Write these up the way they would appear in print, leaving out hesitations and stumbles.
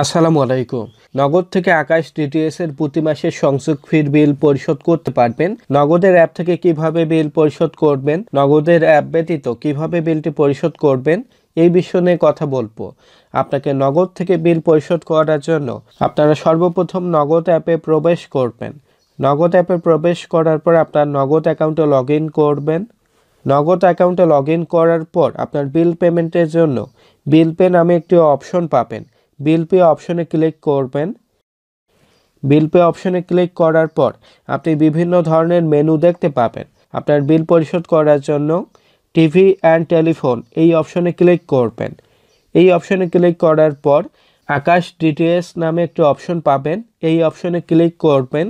আসসালামু আলাইকুম। নগদ থেকে আকাশ ডিটিএস এর প্রতি মাসের সংযোগ ফির বিল পরিশোধ করতে পারবেন। নগদের অ্যাপ থেকে কিভাবে বিল পরিশোধ করবেন, নগদের অ্যাপ ব্যতীত কিভাবে বিলটি পরিশোধ করবেন, এই বিষয় নিয়ে কথা বলবো। আপনাকে নগদ থেকে বিল পরিশোধ করার জন্য আপনারা সর্বপ্রথম নগদ অ্যাপে প্রবেশ করবেন। নগদ অ্যাপে প্রবেশ করার পর আপনার নগদ অ্যাকাউন্টে লগ ইন করবেন। নগদ অ্যাকাউন্টে লগ ইন করার পর আপনার বিল পেমেন্টের জন্য বিল পে নামে একটি অপশন পাবেন। বিল পে অপশনে ক্লিক করবেন। বিল পে অপশনে ক্লিক করার পর আপনি বিভিন্ন ধরনের মেনু দেখতে পাবেন। আপনার বিল পরিশোধ করার জন্য টিভি অ্যান্ড টেলিফোন এই অপশনে ক্লিক করবেন। এই অপশনে ক্লিক করার পর আকাশ ডিটিএস নামে একটি অপশন পাবেন। এই অপশনে ক্লিক করবেন।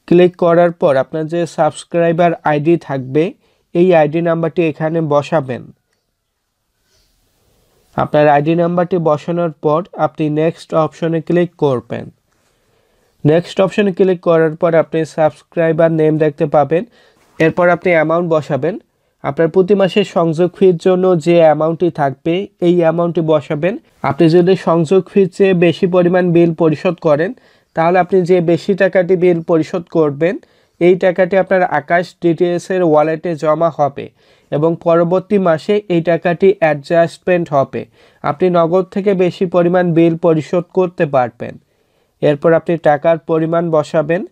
ক্লিক করার পর আপনার যে সাবস্ক্রাইবার আইডি থাকবে এই আইডি নাম্বারটি এখানে বসাবেন। আপনার আইডি নাম্বারটি বসানোর পর আপনি নেক্সট অপশনে ক্লিক করবেন। নেক্সট অপশনে ক্লিক করার পর আপনি সাবস্ক্রাইবার নেম দেখতে পাবেন। এরপর আপনি অ্যামাউন্ট বসাবেন। আপনার প্রতি মাসের সংযোগ ফির জন্য যে অ্যামাউন্টটি থাকবে এই অ্যামাউন্টটি বসাবেন। আপনি যদি সংযোগ ফির চেয়ে বেশি পরিমাণ বিল পরিশোধ করেন তাহলে আপনি যে বেশি টাকাটি বিল পরিশোধ করবেন এই টাকাটি আপনার আকাশ ডিটিএস এর ওয়ালেটে জমা হবে এবং পরবর্তী মাসে এই টাকাটি অ্যাডজাস্টমেন্ট হবে। আপনি নগদ থেকে বেশি পরিমাণ বিল পরিশোধ করতে পারবেন। এরপর আপনি টাকার পরিমাণ বসাবেন।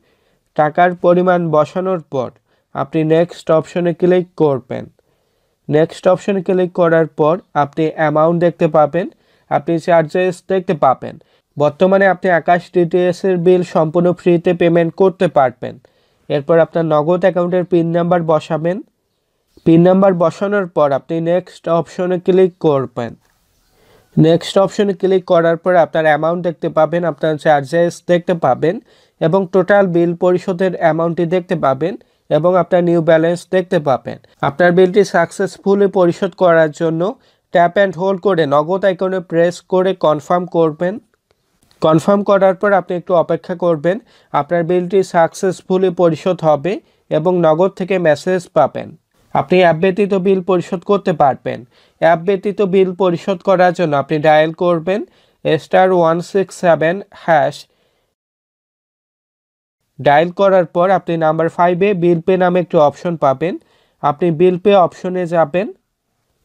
টাকার পরিমাণ বসানোর পর আপনি নেক্সট অপশনে ক্লিক করবেন। নেক্সট অপশনে ক্লিক করার পর আপনি অ্যামাউন্ট দেখতে পাবেন, আপনি চার্জেস দেখতে পাবেন। বর্তমানে আপনি আকাশ ডিটিএস এর বিল সম্পূর্ণ ফ্রিতে পেমেন্ট করতে পারবেন। এরপর আপনার নগদ অ্যাকাউন্টের পিন নাম্বার বসাবেন। পিন নাম্বার বসানোর পর আপনি নেক্সট অপশনে ক্লিক করবেন। নেক্সট অপশনে ক্লিক করার পর আপনার অ্যামাউন্ট দেখতে পাবেন, আপনার চার্জেস দেখতে পাবেন এবং টোটাল বিল পরিশোধের অ্যামাউন্টটি দেখতে পাবেন এবং আপনার নিউ ব্যালেন্স দেখতে পাবেন। আপনার বিলটি সাকসেসফুলি পরিশোধ করার জন্য ট্যাপ অ্যান্ড হোল্ড করে নগদ আইকনে প্রেস করে কনফার্ম করবেন। কনফার্ম করার পর আপনি একটু অপেক্ষা করবেন। আপনার বিলটি সাকসেসফুলি পরিশোধ হবে এবং নগদ থেকে মেসেজ পাবেন। আপনি অ্যাপ ব্যতীত বিল পরিশোধ করতে পারবেন। অ্যাপ ব্যতীত বিল পরিশোধ করার জন্য আপনি ডায়াল করবেন *167#। ডায়াল করার পর আপনি নাম্বার 5-এ বিল পে নামে একটি অপশন পাবেন। আপনি বিল পে অপশনে যাবেন।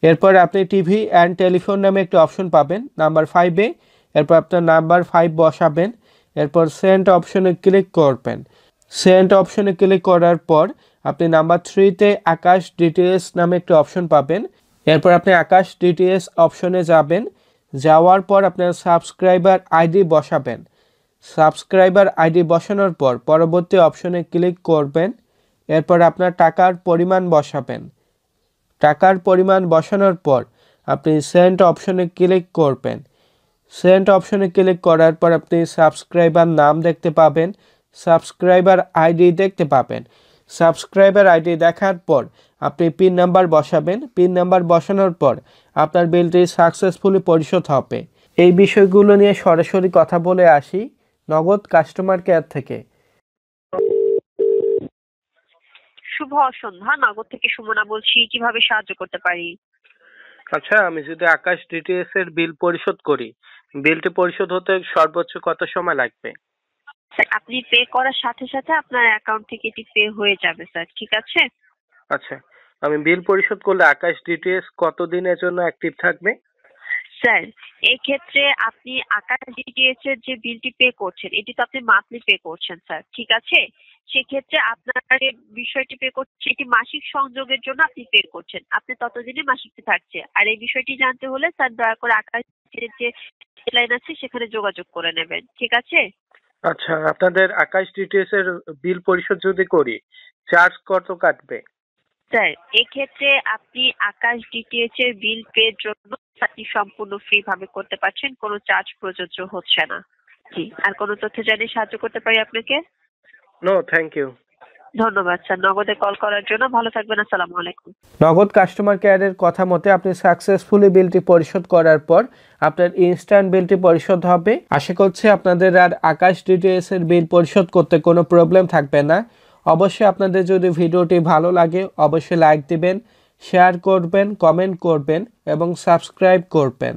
এরপর আপনি টিভি অ্যান্ড টেলিফোন নামে একটি অপশন পাবেন নাম্বার 5-এ। এরপর আপনার নাম্বার 5 বসাবেন। এরপর সেন্ড অপশনে ক্লিক করবেন। সেন্ড অপশনে ক্লিক করার পর আপনি নাম্বার 3-তে আকাশ ডিটিএস নামে একটি অপশন পাবেন। এরপর আপনি আকাশ ডিটিএস অপশনে যাবেন। যাওয়ার পর আপনার সাবস্ক্রাইবার আইডি বসাবেন। সাবস্ক্রাইবার আইডি বসানোর পর পরবর্তী অপশনে ক্লিক করবেন। এরপর আপনার টাকার পরিমাণ বসাবেন। টাকার পরিমাণ বসানোর পর আপনি সেন্ড অপশনে ক্লিক করবেন। সেন্ড অপশনে ক্লিক করার পর আপনি সাবস্ক্রাইবার নাম দেখতে পাবেন, সাবস্ক্রাইবার আইডি দেখতে পাবেন। সাবস্ক্রাইবার আইডি দেখার পর আপনি পিন নাম্বার বসাবেন। পিন নাম্বার বসানোর পর আপনার বিলটি সাকসেসফুলি পরিশোধ হবে। এই বিষয়গুলো নিয়ে সরাসরি কথা বলে আসি নগদ কাস্টমার কেয়ার থেকে। শুভ সন্ধ্যা, নগদ থেকে সুমনা বলছি। কিভাবে সাহায্য করতে পারি? আচ্ছা, আমি যদি আকাশ ডিটিএস এর বিল পরিশোধ করি, বিলটি পরিশোধ হতে সর্বোচ্চ কত সময় লাগবে? স্যার, আপনি পে করার সাথে সাথে আপনার অ্যাকাউন্ট থেকে এটি পে হয়ে যাবে স্যার, ঠিক আছে? আচ্ছা, আমি বিল পরিশোধ করলে আকাশ ডিটিএস কত দিনের জন্য অ্যাক্টিভ থাকবে? স্যার, এই ক্ষেত্রে আপনি আকাশ ডিটিএইচ এর যে বিলটি পে করছেন এটি তো আপনি মান্থলি পে করছেন স্যার, ঠিক আছে? সেক্ষেত্রে আপনার যে বিষয়টি পে করছে এটি মাসিক সংযোগের জন্য আপনি পে করছেন, আপনি ততদিনে মাসিকটি থাকছে। আর এই বিষয়টি জানতে হলে স্যার দয়া করে আকাশের যে লাইন আছে সেখানে যোগাযোগ করে নেবেন, ঠিক আছে? আচ্ছা, আপনাদের আকাশ ডিটিএস এর বিল পরিশোধ যদি করি, চার্জ কত কাটবে? স্যার, এক্ষেত্রে আপনি আকাশ ডিটিএইচ এর বিল পের জন্য আপনি সম্পূর্ণ ফ্রি ভাবে করতে পারছেন, কোনো চার্জ প্রযোজ্য হচ্ছে না। জি, আর কোনো তথ্য জানিয়ে সাহায্য করতে পারি আপনাকে? No, thank you. ধন্যবাদ স্যার, নগদে কল করার জন্য। ভালো থাকবেন। আসসালামু আলাইকুম। নগদ কাস্টমার কেয়ারের কথা মতে আপনি সাকসেসফুলি বিলটি পরিশোধ করার পর আপনার ইনস্ট্যান্ট বিলটি পরিশোধ হবে। আশা করছি আপনাদের আর আকাশ ডিটিএস এর বিল পরিশোধ করতে কোনো প্রবলেম থাকবে না। অবশ্যই আপনাদের যদি ভিডিওটি ভালো লাগে অবশ্যই লাইক দিবেন, শেয়ার করবেন, কমেন্ট করবেন এবং সাবস্ক্রাইব করবেন।